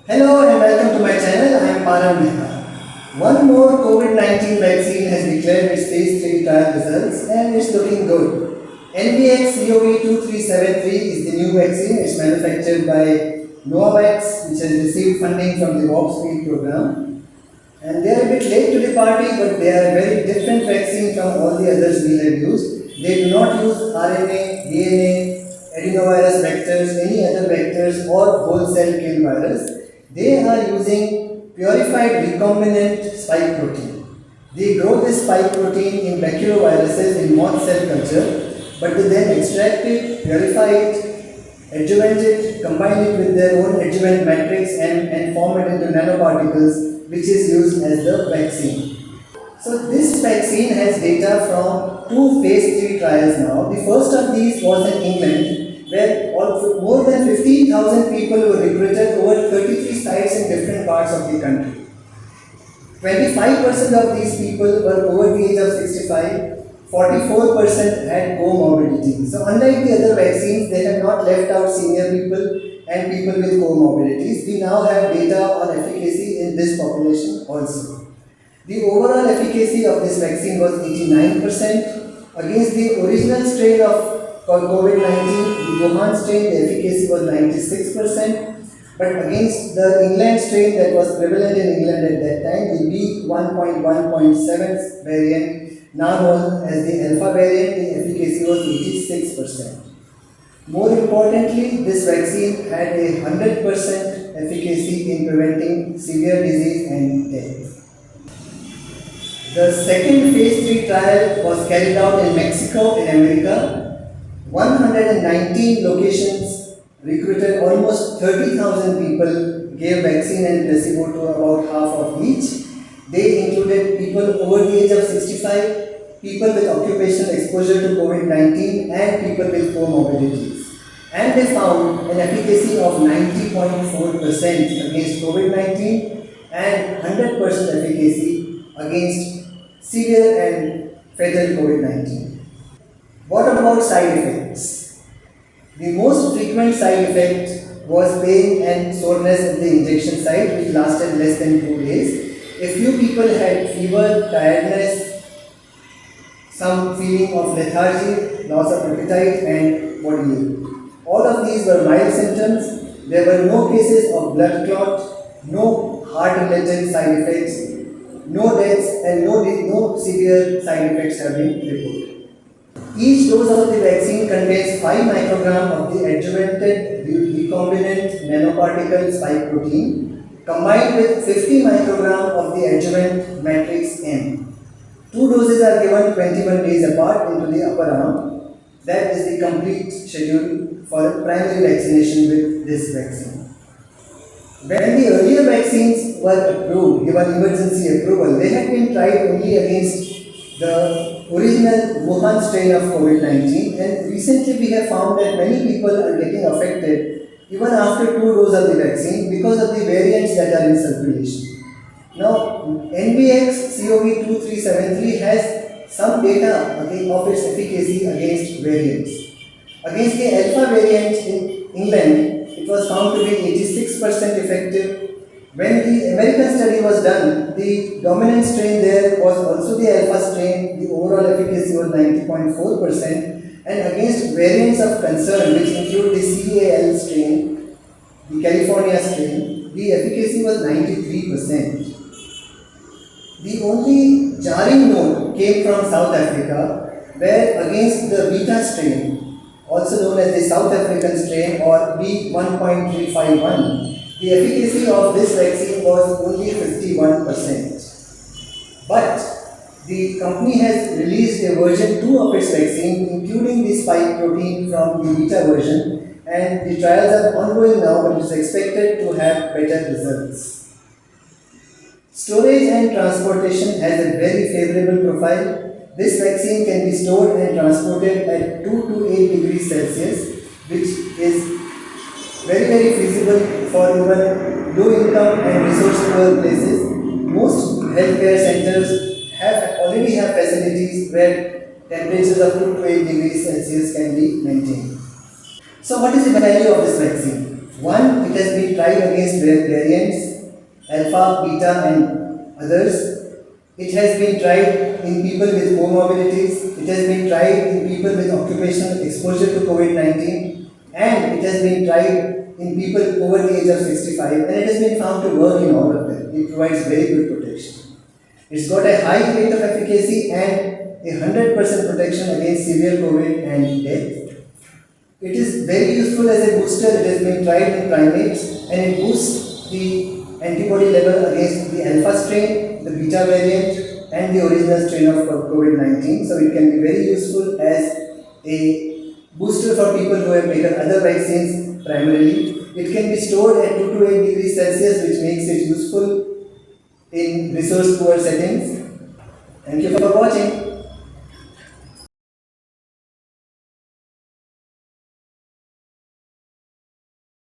Hello and welcome to my channel. I am Param Mehta. One more COVID-19 vaccine has declared its phase 3 trial results and it's looking good. NVX CoV2373 is the new vaccine. It's manufactured by Novavax, which has received funding from the Warp Speed program. And they are a bit late to the party, but they are a very different vaccine from all the others we have used. They do not use RNA, DNA, adenovirus vectors, any other vectors, or whole cell kill virus. They are using purified recombinant spike protein. They grow this spike protein in baculoviruses in moth cell culture, but they then extract it, purify it, adjuvant it, combine it with their own adjuvant matrix and form it into nanoparticles, which is used as the vaccine. So this vaccine has data from two phase 3 trials now. The first of these was in England, where more than 15,000 people were recruited over 33 sites in different parts of the country. 25% of these people were over the age of 65, 44% had comorbidity. So unlike the other vaccines, they have not left out senior people and people with comorbidities. We now have data on efficacy in this population also. The overall efficacy of this vaccine was 89%. Against the original strain of COVID-19, the Wuhan strain, the efficacy was 96%. But against the England strain that was prevalent in England at that time, the B.1.1.7 variant, now known as the alpha variant, the efficacy was 86%. More importantly, this vaccine had a 100% efficacy in preventing severe disease and death. The second phase 3 trial was carried out in Mexico in America. 119 locations recruited almost 30,000 people, gave vaccine and placebo to about half of each. They included people over the age of 65, people with occupational exposure to COVID-19 and people with comorbidities. And they found an efficacy of 90.4% against COVID-19 and 100% efficacy against severe and fatal COVID-19. What about side effects? The most frequent side effect was pain and soreness at the injection site, which lasted less than 2 days. A few people had fever, tiredness, some feeling of lethargy, loss of appetite, and body ache. All of these were mild symptoms. There were no cases of blood clot, no heart-related side effects, no deaths, and no severe side effects have been reported. Each dose of the vaccine contains 5 microgram of the adjuvanted recombinant nanoparticle spike protein combined with 50 microgram of the adjuvant matrix M. 2 doses are given 21 days apart into the upper arm. That is the complete schedule for primary vaccination with this vaccine. When the earlier vaccines were approved, given emergency approval, they had been tried only against the original Wuhan strain of COVID-19, and recently we have found that many people are getting affected even after 2 doses of the vaccine because of the variants that are in circulation. Now, NVX CoV2373 has some data of its efficacy against variants. Against the alpha variant in England, it was found to be 86% effective. When the American study was done, the dominant strain there was also the alpha strain. The overall efficacy was 90.4%. And against variants of concern, which include the CAL strain, the California strain, the efficacy was 93%. The only jarring note came from South Africa, where against the beta strain, also known as the South African strain or B.1.351, the efficacy of this vaccine was only 51%. But the company has released a version 2 of its vaccine, including the spike protein from the beta version, and the trials are ongoing now, but it is expected to have better results. Storage and transportation has a very favorable profile. This vaccine can be stored and transported at 2 to 8 degrees Celsius, which is very feasible for even low income and resource poor places. Most healthcare centers already have facilities where temperatures of 2 to 8 degrees Celsius can be maintained. So what is the value of this vaccine? One, it has been tried against variants, alpha, beta, and others. It has been tried in people with comorbidities. It has been tried in people with occupational exposure to COVID-19, and it has been tried in people over the age of 65, and it has been found to work in all of them. It provides very good protection. It's got a high rate of efficacy and 100% protection against severe COVID and death. It is very useful as a booster. It has been tried in primates and it boosts the antibody level against the alpha strain, the beta variant, and the original strain of COVID-19. So it can be very useful as a booster for people who have taken other vaccines primarily. It can be stored at 2 to 8 degrees Celsius, which makes it useful in resource poor settings. Thank you for watching.